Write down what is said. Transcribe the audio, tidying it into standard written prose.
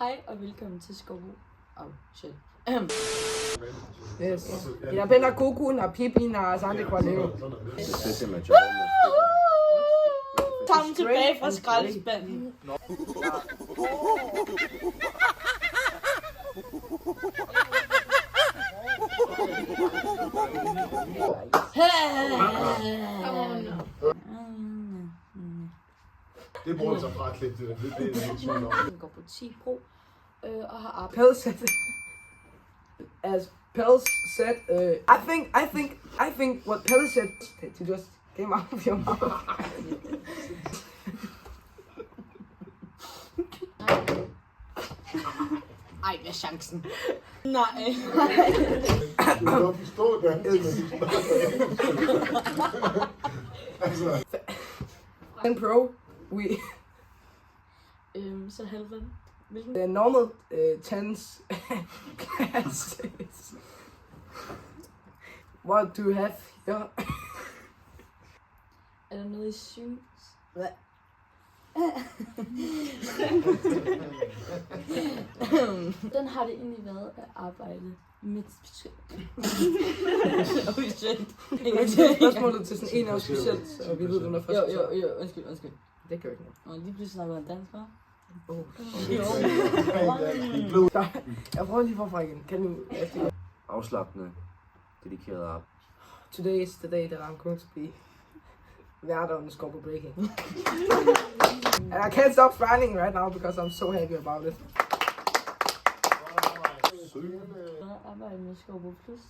Hej og velkommen til Skovbo. Shit. Yes. Inapenda kuku na pipi na asante kwa leo. Kom tilbage fra skraldespanden. Det bruger sig fra klip til det. Det er helt tvivl om. Jeg går på 10 Pro og har arbejdet. Pels said, as Pels said, I think what Pels said to just came out of your mouth. Ej, hvad er chancen? Nej. Du kan godt forstå det. Altså. And Pro, we Så halvven. Hvilken? the normal 10s classes. What do you have here? Er der noget, I synes? Hvad? Hvordan har det egentlig været at arbejde med Spørgsmålet til sådan en af os specielt, så vi ved, den er først. Jo, undskyld. Det gør ikke noget. Og lige pludselig snakker jeg dansk, hva'? Jeg prøver lige forfra igen. Kan du efter? Afslappende, dedikeret op. Today is the day that I'm going to be vært on the Skovbo Breaking. And I can't stop smiling right now because I'm so happy about it. Hvad arbejder med Skovbo Plus?